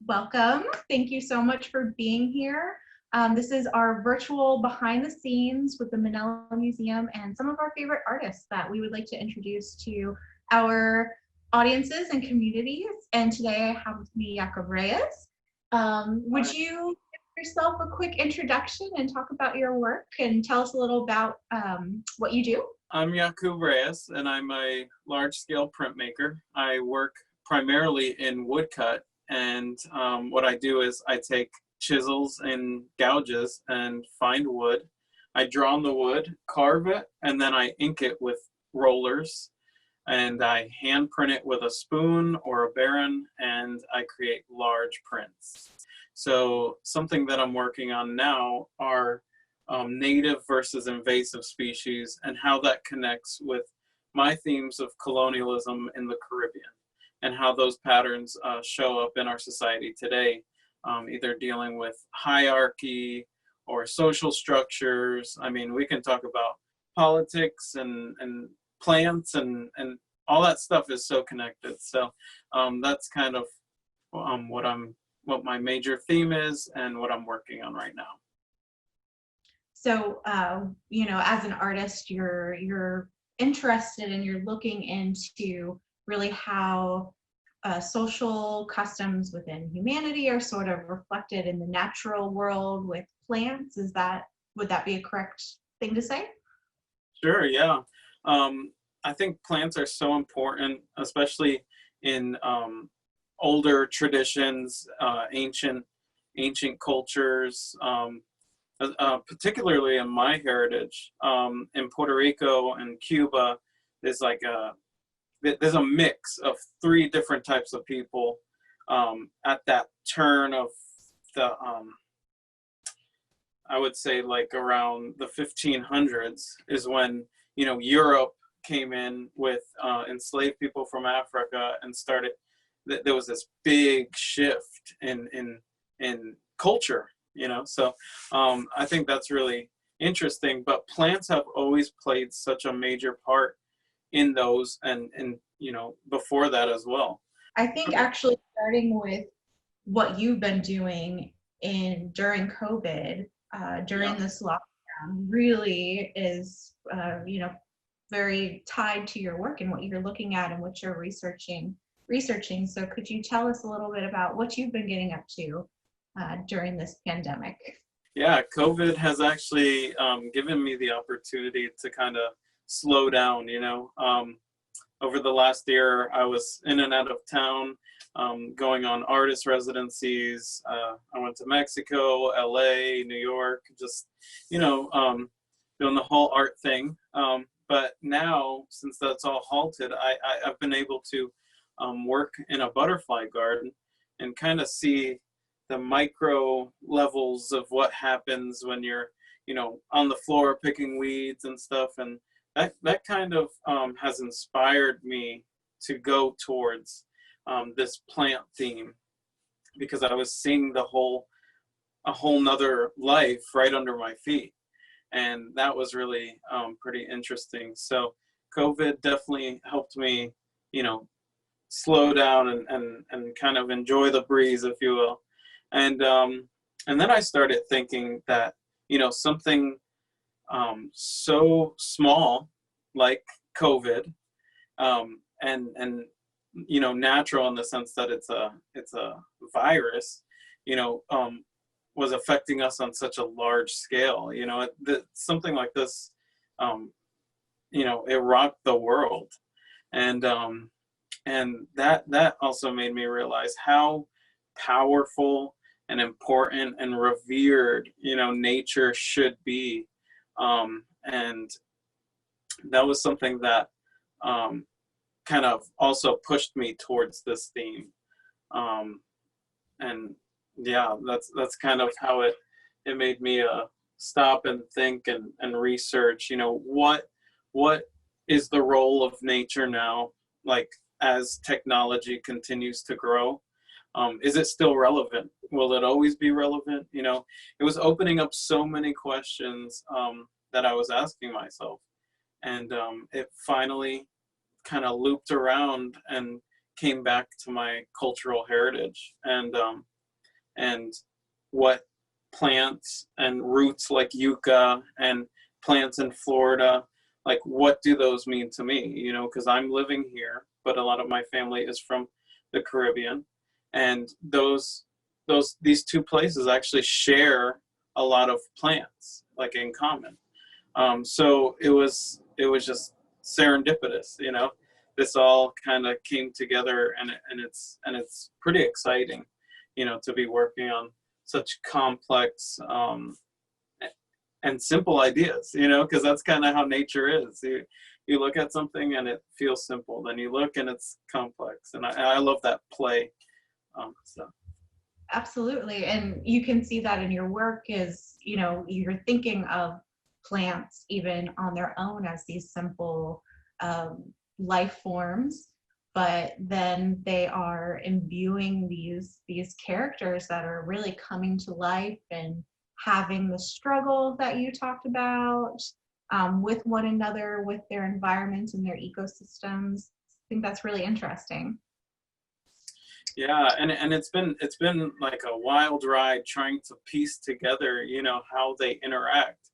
Welcome. Thank you so much for being here. This is our virtual behind the scenes with the Mennello Museum and some of our favorite artists that we would like to introduce to our audiences and communities. And today I have with me Jacoub Reyes. Would you give yourself a quick introduction and talk about your work and tell us a little about what you do? I'm Jacoub Reyes, and I'm a large-scale printmaker. I work primarily in woodcut, and what I do is I take chisels and gouges and find wood. I draw on the wood, carve it, and then I ink it with rollers, and I hand print it with a spoon or a baron, and I create large prints. So something that I'm working on now are native versus invasive species and how that connects with my themes of colonialism in the Caribbean and how those patterns show up in our society today, either dealing with hierarchy or social structures. I mean, we can talk about politics and plants and all that stuff is so connected. So that's kind of what my major theme is and what I'm working on right now. So, as an artist, you're interested and you're looking into really how social customs within humanity are sort of reflected in the natural world with plants. Would that be a correct thing to say? Sure, yeah. I think plants are so important, especially in older traditions, ancient cultures. Particularly in my heritage, in Puerto Rico and Cuba, there's a mix of three different types of people at that turn of the, I would say like around the 1500s is when, Europe came in with enslaved people from Africa and started, there was this big shift in culture. So I think that's really interesting, but plants have always played such a major part in those and before that as well. I think actually starting with what you've been doing during COVID, during this lockdown really is, very tied to your work and what you're looking at and what you're researching. So could you tell us a little bit about what you've been getting up to during this pandemic? Yeah, COVID has actually given me the opportunity to kind of slow down, over the last year, I was in and out of town, going on artist residencies. I went to Mexico, LA, New York, just, doing the whole art thing. But now, since that's all halted, I've been able to work in a butterfly garden and kind of see the micro levels of what happens when you're, on the floor picking weeds and stuff. And that kind of has inspired me to go towards this plant theme, because I was seeing a whole nother life right under my feet. And that was really pretty interesting. So COVID definitely helped me, slow down and kind of enjoy the breeze, if you will. And then I started thinking that, something so small like COVID, and natural in the sense that it's a virus, was affecting us on such a large scale. Something like this, it rocked the world, and that also made me realize how powerful and important and revered, nature should be. And that was something that kind of also pushed me towards this theme. And yeah, that's kind of how it made me stop and think and research, what is the role of nature now, like as technology continues to grow. Is it still relevant? Will it always be relevant? It was opening up so many questions that I was asking myself. And it finally kind of looped around and came back to my cultural heritage. And and what plants and roots like yucca and plants in Florida, like what do those mean to me, you know, because I'm living here, but a lot of my family is from the Caribbean, and these two places actually share a lot of plants like in common. So it was just serendipitous, you know. This all kind of came together, and it's pretty exciting, you know, to be working on such complex and simple ideas, you know, because that's kind of how nature is. You look at something and it feels simple, then you look and it's complex, and I love that play. So. Absolutely. And you can see that in your work is, you know, you're thinking of plants even on their own as these simple life forms, but then they are imbuing these characters that are really coming to life and having the struggle that you talked about with one another, with their environments and their ecosystems. I think that's really interesting. Yeah, and it's been like a wild ride trying to piece together, you know, how they interact,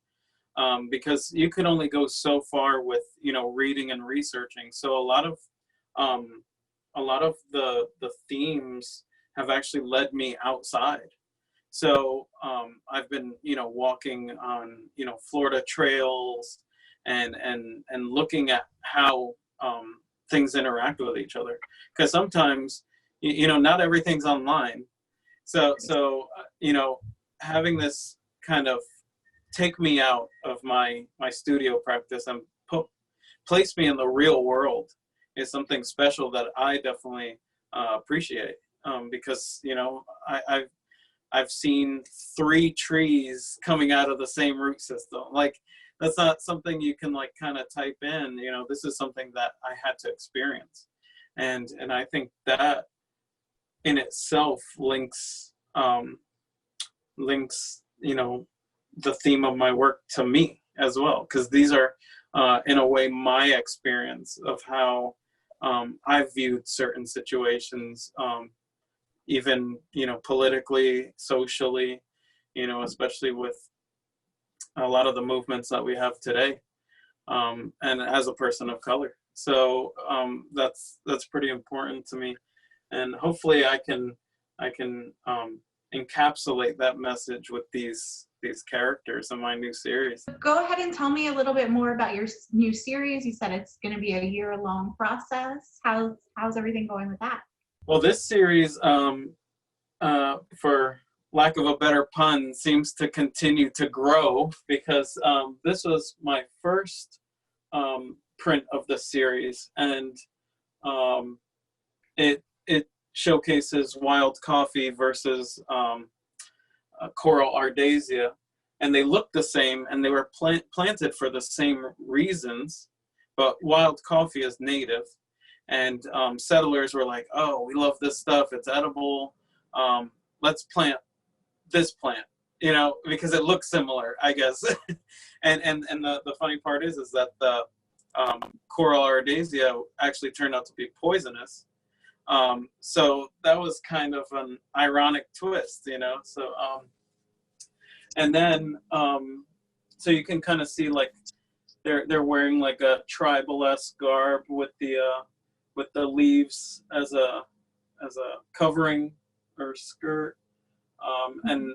because you can only go so far with, you know, reading and researching. So a lot of the themes have actually led me outside. So I've been, you know, walking on, you know, Florida trails and looking at how things interact with each other, because sometimes you know, not everything's online. So you know, having this kind of take me out of my studio practice and place me in the real world is something special that I definitely appreciate, because you know, I've seen 3 trees coming out of the same root system. Like, that's not something you can like kind of type in, you know. This is something that I had to experience, and I think that in itself links, you know, the theme of my work to me as well, because these are in a way my experience of how I've viewed certain situations, even, you know, politically, socially, you know, especially with a lot of the movements that we have today, and as a person of color. So that's pretty important to me, and hopefully I can encapsulate that message with these characters in my new series. Go ahead and tell me a little bit more about your new series. You said it's going to be a year-long process. How's everything going with that? Well, this series, for lack of a better pun, seems to continue to grow, because this was my first print of the series, and it showcases wild coffee versus coral ardesia, and they look the same, and they were planted for the same reasons, but wild coffee is native, and settlers were like, oh, we love this stuff, it's edible, let's plant this plant, you know, because it looks similar, I guess. and the funny part is that the coral ardesia actually turned out to be poisonous. So that was kind of an ironic twist, you know. So and then so you can kind of see like they're wearing like a tribal-esque garb with the leaves as a covering or skirt, and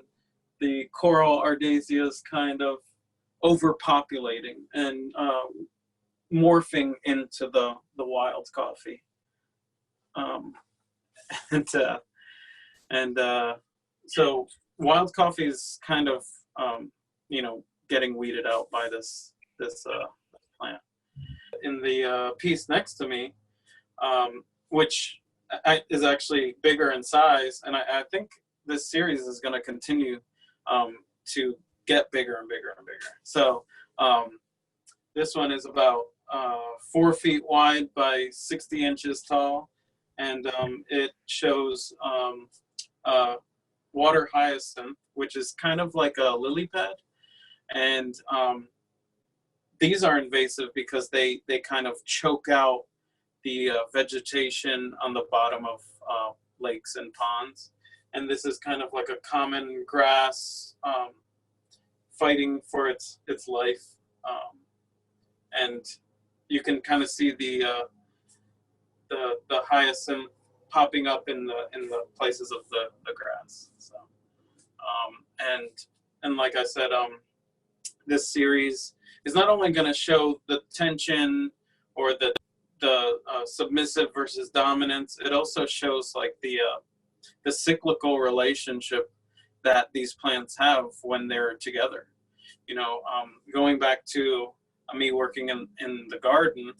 the coral ardesia is kind of overpopulating and morphing into the wild coffee. And so wild coffee is kind of you know, getting weeded out by this plant. In the piece next to me, which is actually bigger in size, and I think this series is going to continue to get bigger and bigger and bigger. So this one is about 4 feet wide by 60 inches tall, and it shows water hyacinth, which is kind of like a lily pad, and these are invasive because they kind of choke out the vegetation on the bottom of lakes and ponds, and this is kind of like a common grass fighting for its life, and you can kind of see the hyacinth popping up in the places of the grass. So and like I said, this series is not only going to show the tension or the submissive versus dominance, it also shows like the cyclical relationship that these plants have when they're together. You know, going back to me working in the garden,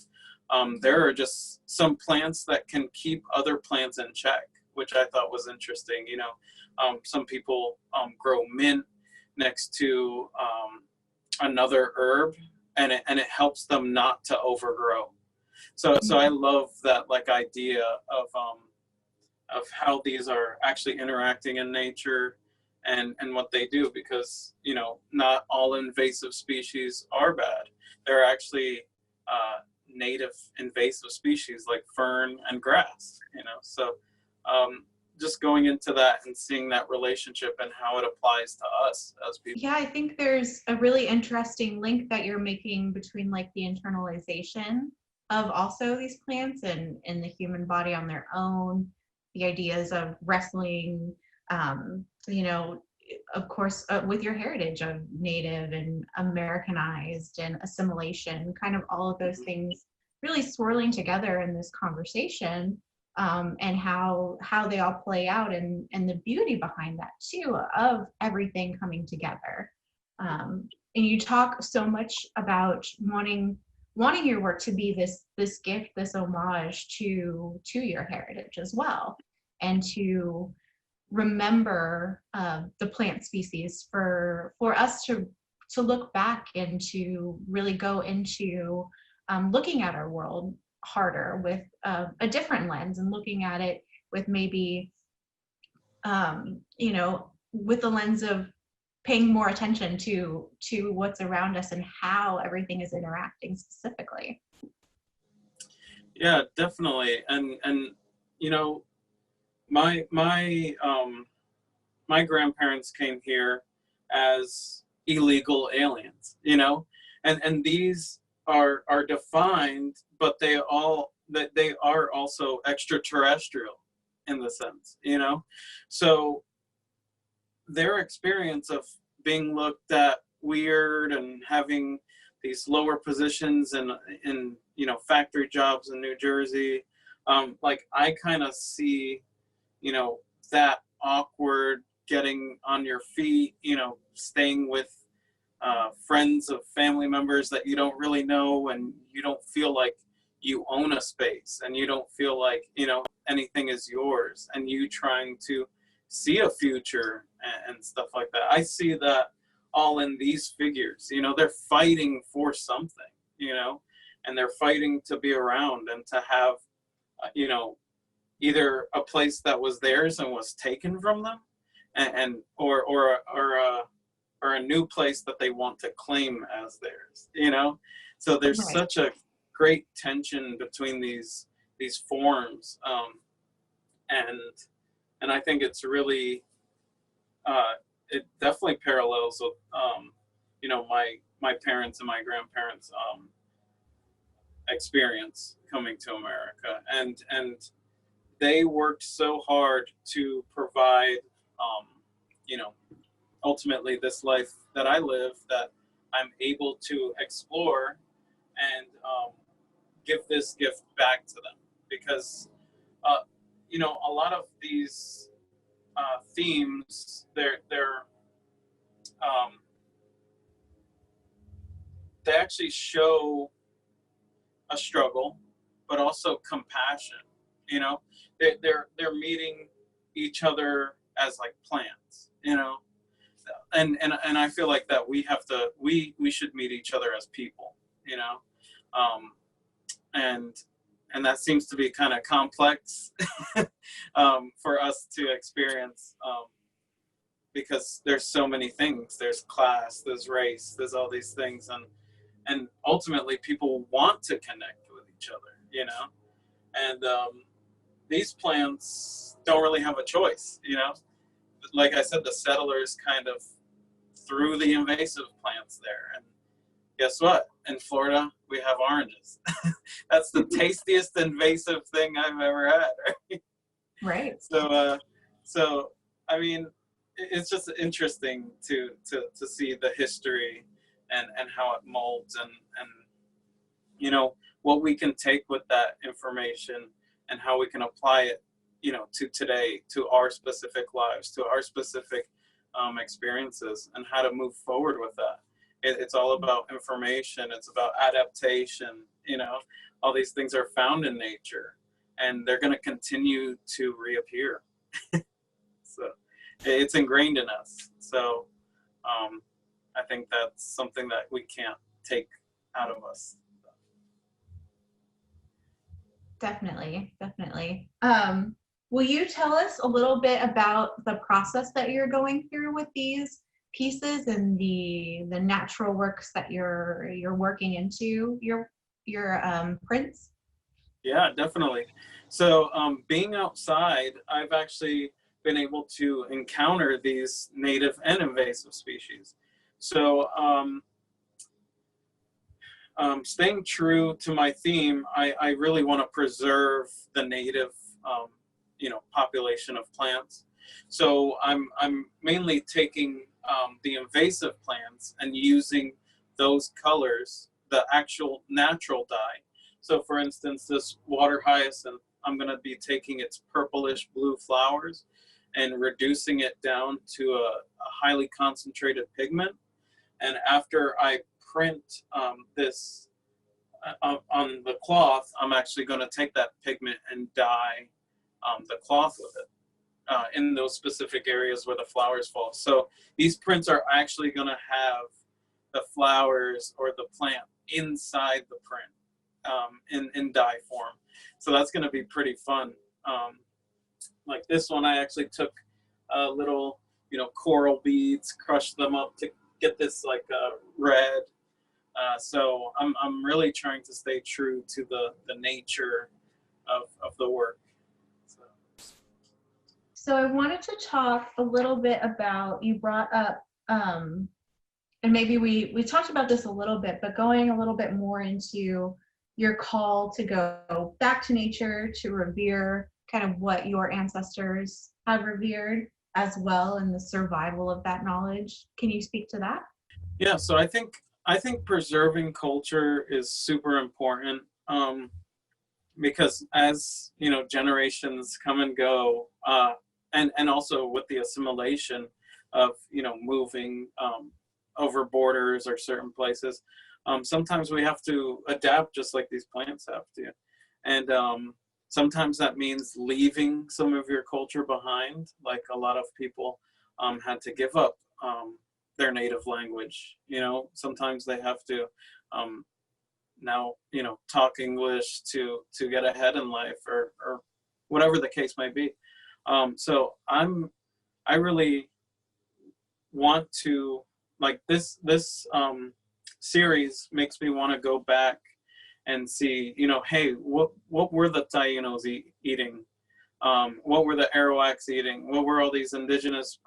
there are just some plants that can keep other plants in check, which I thought was interesting. You know, some people grow mint next to another herb, and it helps them not to overgrow. So I love that like idea of how these are actually interacting in nature and what they do, because, you know, not all invasive species are bad. There are actually native invasive species like fern and grass, you know. So just going into that and seeing that relationship and how it applies to us as people. Yeah, I think there's a really interesting link that you're making between like the internalization of also these plants and the human body on their own, the ideas of wrestling, you know, of course, with your heritage of Native and Americanized and assimilation, kind of all of those things really swirling together in this conversation, and how they all play out, and the beauty behind that too, of everything coming together. And you talk so much about wanting your work to be this gift, this homage to your heritage as well, and to remember the plant species for us to look back and to really go into looking at our world harder with a different lens, and looking at it with maybe you know, with the lens of paying more attention to what's around us and how everything is interacting specifically. Yeah, definitely. And you know, my grandparents came here as illegal aliens, you know, and these are defined, but they are also extraterrestrial in the sense, you know. So their experience of being looked at weird and having these lower positions in you know, factory jobs in New Jersey, like I kind of see, you know, that awkward getting on your feet, you know, staying with friends of family members that you don't really know, and you don't feel like you own a space, and you don't feel like, you know, anything is yours, and you trying to see a future and stuff like that. I see that all in these figures. You know, they're fighting for something, you know, and they're fighting to be around and to have, you know, either a place that was theirs and was taken from them, and or a new place that they want to claim as theirs, you know. So there's Right. such a great tension between these forms, and I think it's really it definitely parallels with you know, my parents and my grandparents experience coming to America, and they worked so hard to provide you know, ultimately this life that I live, that I'm able to explore and give this gift back to them, because you know, a lot of these themes, they actually show a struggle, but also compassion. You know, they're meeting each other as like plants, you know, and I feel like that we have to, we should meet each other as people, you know, and that seems to be kind of complex for us to experience, because there's so many things. There's class, there's race, there's all these things, and ultimately people want to connect with each other, you know, and these plants don't really have a choice, you know. like I said, the settlers kind of threw the invasive plants there. And guess what? In Florida, we have oranges. That's the tastiest invasive thing I've ever had. Right? Right. So I mean, it's just interesting to see the history and how it molds and you know what we can take with that information and how we can apply it, you know, to today, to our specific lives, to our specific experiences, and how to move forward with that. It's all about information. It's about adaptation. You know, all these things are found in nature, and they're going to continue to reappear. So it's ingrained in us. So I think that's something that we can't take out of us. Definitely, definitely. Will you tell us a little bit about the process that you're going through with these pieces and the natural works that you're working into your prints? Yeah, definitely. So being outside, I've actually been able to encounter these native and invasive species. So staying true to my theme, I really want to preserve the native, you know, population of plants. So I'm mainly taking the invasive plants and using those colors, the actual natural dye. So for instance, this water hyacinth, I'm going to be taking its purplish blue flowers and reducing it down to a highly concentrated pigment. And after I print this on the cloth, I'm actually going to take that pigment and dye the cloth with it in those specific areas where the flowers fall. So these prints are actually going to have the flowers or the plant inside the print in dye form. So that's going to be pretty fun. Like this one, I actually took little, you know, coral beads, crushed them up to get this like red. So I'm really trying to stay true to the nature of the work. So I wanted to talk a little bit about, you brought up, and maybe we talked about this a little bit, but going a little bit more into your call to go back to nature, to revere kind of what your ancestors have revered as well, and the survival of that knowledge. Can you speak to that? Yeah, so I think preserving culture is super important, because as you know, generations come and go, and also with the assimilation of, you know, moving over borders or certain places, sometimes we have to adapt just like these plants have to. And sometimes that means leaving some of your culture behind, like a lot of people had to give up their native language. You know, sometimes they have to now, you know, talk English to get ahead in life, or whatever the case may be. So I really want to, like, this series makes me want to go back and see, you know, hey, what were the Tainos eating? What were the Arawaks eating? What were all these indigenous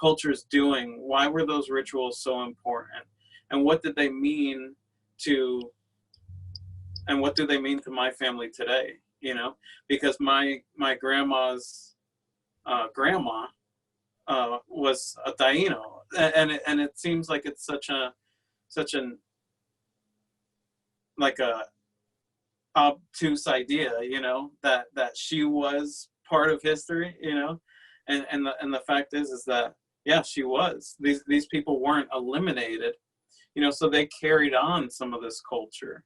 cultures doing? Why were those rituals so important? And what did they mean to, and what do they mean to my family today? You know, because my grandma's grandma was a Taino, and it seems like it's such an like a obtuse idea, you know, that she was part of history, you know, and the fact is that, yeah, she was. These people weren't eliminated, you know, so they carried on some of this culture.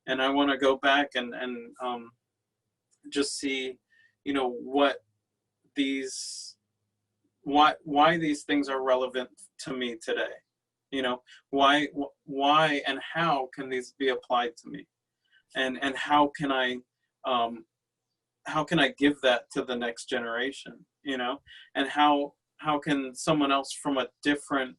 And I want to go back and just see, you know, what these, why these things are relevant to me today. You know, why and how can these be applied to me, and how can I give that to the next generation, you know, and how can someone else from a different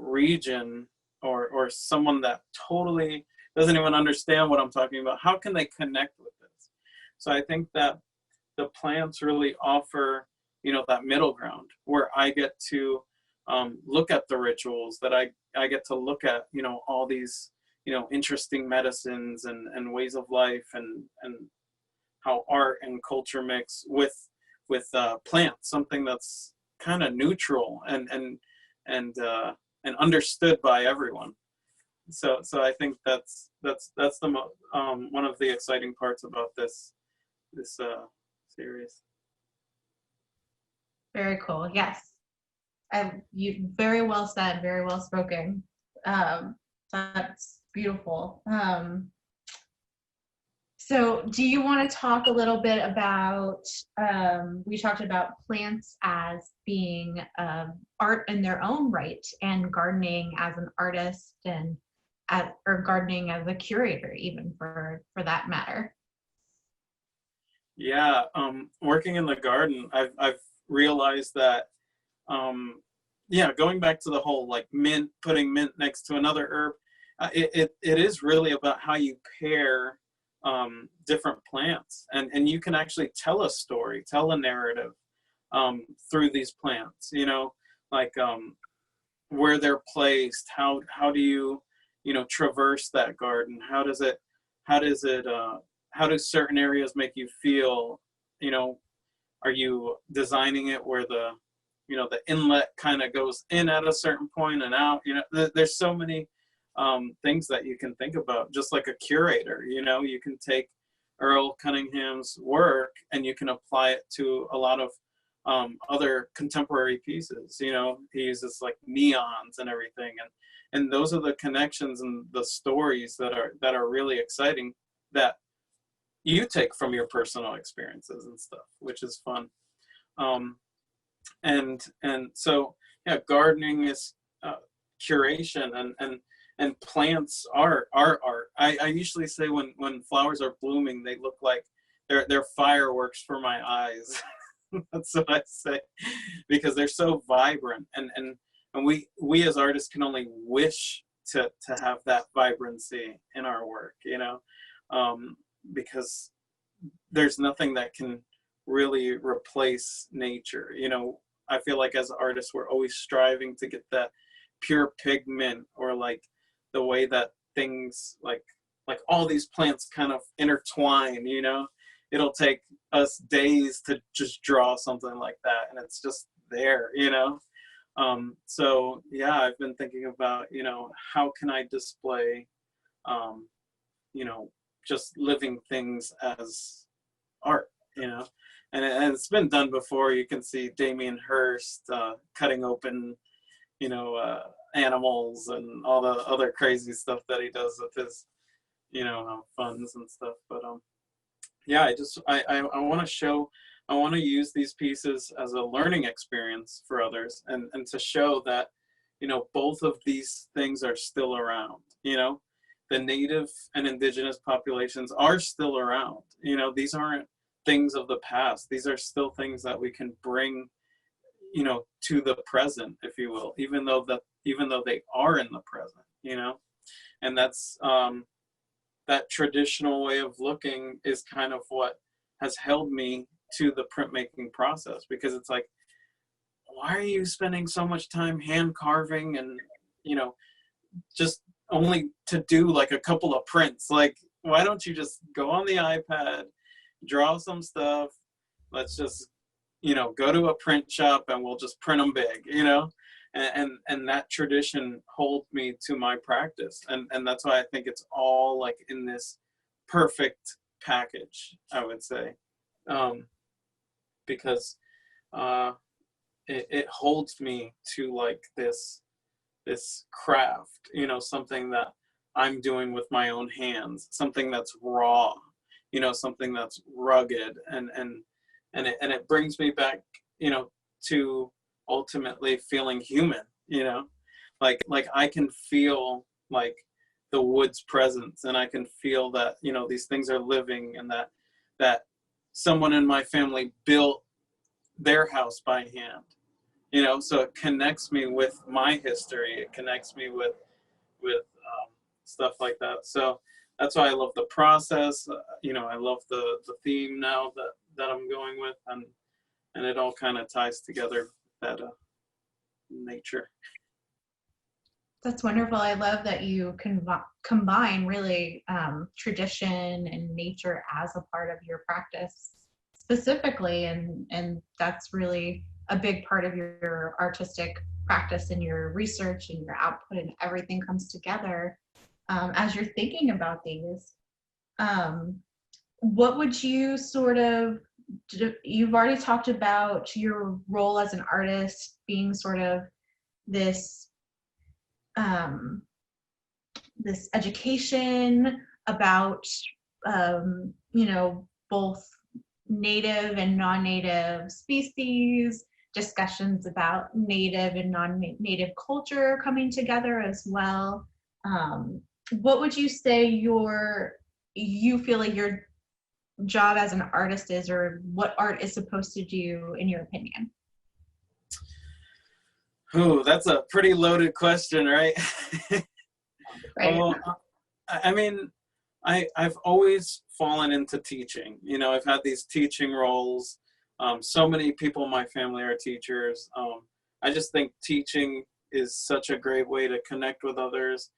region, or someone that totally doesn't even understand what I'm talking about, how can they connect with this? So I think that the plants really offer, that middle ground where I get to look at the rituals, that I get to look at, all these, interesting medicines and ways of life, and how art and culture mix with plants, something that's kind of neutral and understood by everyone. So I think that's the one of the exciting parts about this series. Very cool. Yes. You very well said, very well spoken. That's beautiful. So do you want to talk a little bit about, we talked about plants as being art in their own right, and gardening as an artist, and or gardening as a curator, even for that matter. Yeah, working in the garden, I've realized that, going back to the whole like mint, putting mint next to another herb, it is really about how you pair different plants, and you can actually tell a story, tell a narrative through these plants, like where they're placed, how do you traverse that garden, how do certain areas make you feel, are you designing it where the the inlet kind of goes in at a certain point and out, there's so many things that you can think about, just like a curator. You can take Earl Cunningham's work and you can apply it to a lot of other contemporary pieces. He uses like neons and everything, and those are the connections and the stories that are really exciting, that you take from your personal experiences and stuff, which is fun. And so gardening is curation, and plants are art. I usually say when flowers are blooming, they look like they're fireworks for my eyes. That's what I say, because they're so vibrant, and we as artists can only wish to have that vibrancy in our work, because there's nothing that can really replace nature. I feel like as artists, we're always striving to get that pure pigment, or like the way that things like all these plants kind of intertwine. It'll take us days to just draw something like that, and it's just there. So yeah, I've been thinking about how can I display just living things as art, and it's been done before. You can see Damien Hirst cutting open animals and all the other crazy stuff that he does with his funds and stuff. But I want to use these pieces as a learning experience for others, and to show that both of these things are still around. The native and indigenous populations are still around. These aren't things of the past. These are still things that we can bring to the present, if you will, even though they are in the present. And that's that traditional way of looking is kind of what has held me to the printmaking process, because it's like, why are you spending so much time hand carving and just only to do like a couple of prints? Like, why don't you just go on the iPad, draw some stuff, let's just go to a print shop and we'll just print them big, and that tradition holds me to my practice, and that's why I think it's all like in this perfect package, I would say, because it holds me to like this craft, something that I'm doing with my own hands, something that's raw, something that's rugged, and it brings me back, to ultimately feeling human, like I can feel like the wood's presence, and I can feel that, these things are living, and that someone in my family built their house by hand, so it connects me with my history. It connects me with stuff like that. So that's why I love the process. I love the theme now that I'm going with, and it all kind of ties together, that nature. That's wonderful. I love that you combine really tradition and nature as a part of your practice specifically, and that's really a big part of your artistic practice and your research and your output, and everything comes together as you're thinking about these. What would you sort of, you've already talked about your role as an artist being sort of this this education about you know, both native and non-native species, discussions about native and non-native culture coming together as well. What would you say you feel like your job as an artist is, or what art is supposed to do in your opinion? Oh, that's a pretty loaded question, right? Right. Well, I mean, I've always fallen into teaching. You know, I've had these teaching roles. So many people in my family are teachers. I just think teaching is such a great way to connect with others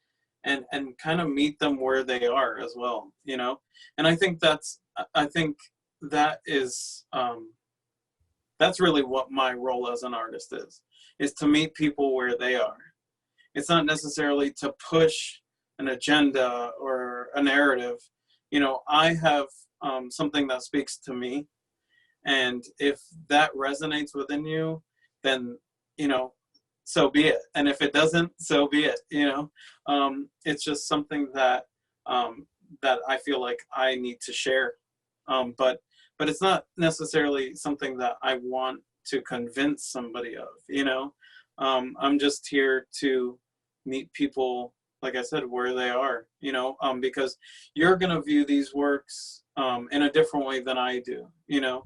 and kind of meet them where they are as well, you know? And I think that is, that's really what my role as an artist is to meet people where they are. It's not necessarily to push an agenda or a narrative. You know, I have something that speaks to me, and if that resonates within you, then, you know, so be it. And if it doesn't, so be it. You know, it's just something that that I feel like I need to share. But it's not necessarily something that I want to convince somebody of. You know, I'm just here to meet people, like I said, where they are. You know, because you're gonna view these works in a different way than I do. You know,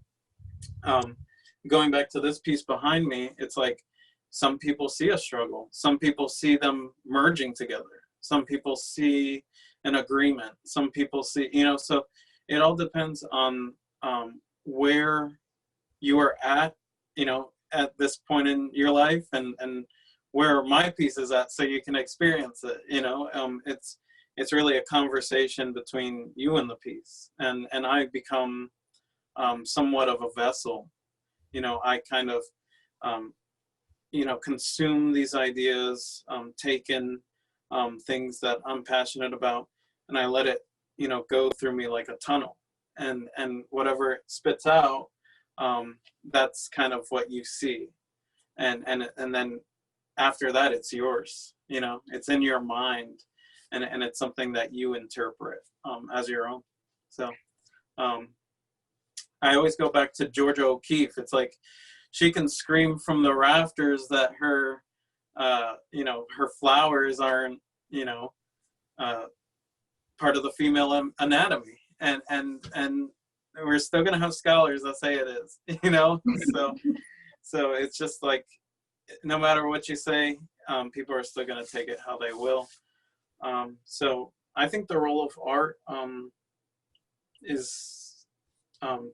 going back to this piece behind me, it's like some people see a struggle, some people see them merging together, some people see an agreement, some people see, you know, so it all depends on where you are at, you know, at this point in your life, and where my piece is at, so you can experience it. You know, it's really a conversation between you and the piece, and I become somewhat of a vessel. You know, I kind of you know, consume these ideas, take in things that I'm passionate about, and I let it, you know, go through me like a tunnel, and whatever it spits out, that's kind of what you see, and then after that, it's yours. You know, it's in your mind, and it's something that you interpret as your own. So I always go back to Georgia O'Keeffe. It's like she can scream from the rafters that her you know, her flowers aren't, you know, part of the female anatomy, and we're still gonna have scholars that say it is. You know, so it's just like, no matter what you say, people are still gonna take it how they will. So I think the role of art is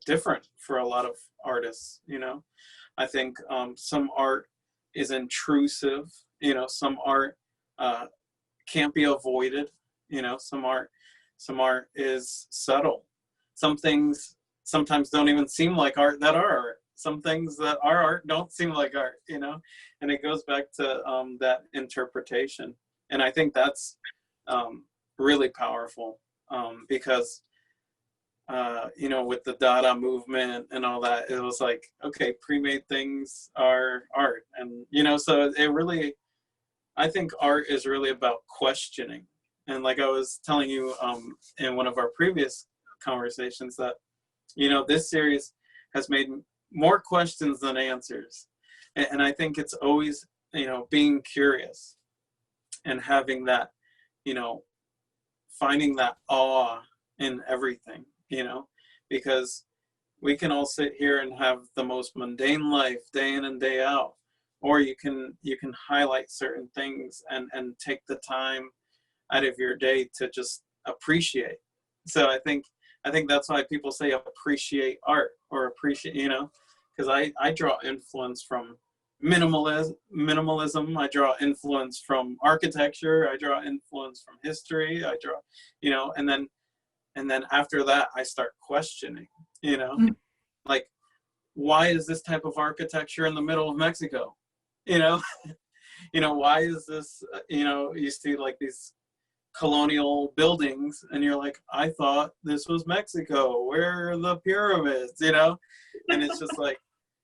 different for a lot of artists. You know, I think some art is intrusive. You know, some art can't be avoided. You know, some art is subtle. Some things sometimes don't even seem like art that are art. Some things that are art don't seem like art, you know, and it goes back to that interpretation. And I think that's really powerful, because you know, with the Dada movement and all that, it was like, okay, pre-made things are art. And, you know, so it really, I think art is really about questioning. And like I was telling you in one of our previous conversations, that, you know, this series has made more questions than answers. And I think it's always, you know, being curious and having that, you know, finding that awe in everything, you know, because we can all sit here and have the most mundane life day in and day out, or you can highlight certain things and take the time out of your day to just appreciate. So I think that's why people say appreciate art, or appreciate, you know, because I draw influence from minimalism. I draw influence from architecture. I draw influence from history. I draw, you know, and then after that, I start questioning, you know, like, why is this type of architecture in the middle of Mexico? You know, you know, why is this, you know, you see like these colonial buildings and you're like, I thought this was Mexico. Where are the pyramids? You know? And it's just like,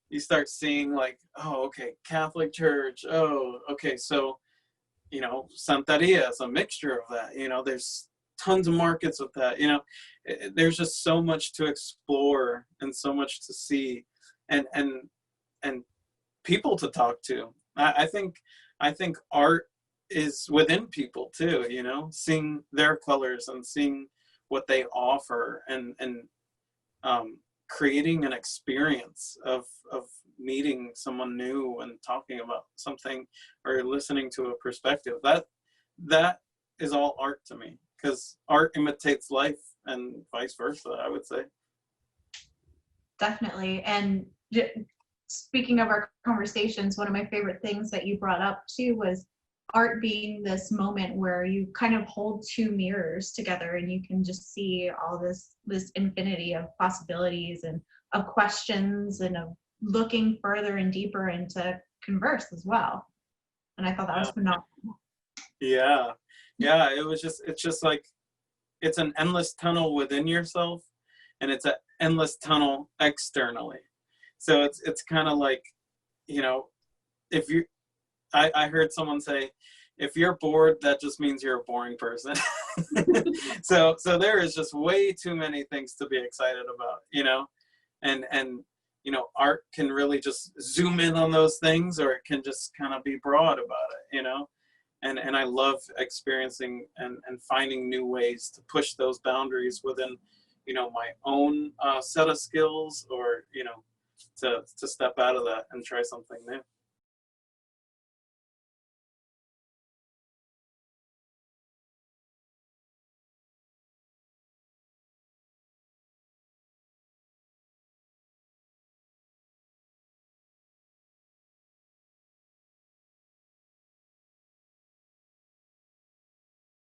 you start seeing like, oh, okay, Catholic Church. Oh, okay. So, you know, Santeria is a mixture of that. You know, there's tons of markets with that. You know, there's just so much to explore and so much to see, and people to talk to. I think art is within people too. You know, seeing their colors and seeing what they offer, and creating an experience of meeting someone new and talking about something or listening to a perspective. That is all art to me, because art imitates life and vice versa, I would say. Definitely. And speaking of our conversations, one of my favorite things that you brought up too was art being this moment where you kind of hold two mirrors together and you can just see all this infinity of possibilities and of questions and of looking further and deeper into converse as well. And I thought that was phenomenal. Yeah. It's just like, it's an endless tunnel within yourself, and it's an endless tunnel externally. So it's kind of like, you know, if you, I heard someone say, if you're bored, that just means you're a boring person. So there is just way too many things to be excited about, you know, and you know, art can really just zoom in on those things, or it can just kind of be broad about it, you know. And I love experiencing and finding new ways to push those boundaries within, you know, my own set of skills, or, you know, to step out of that and try something new.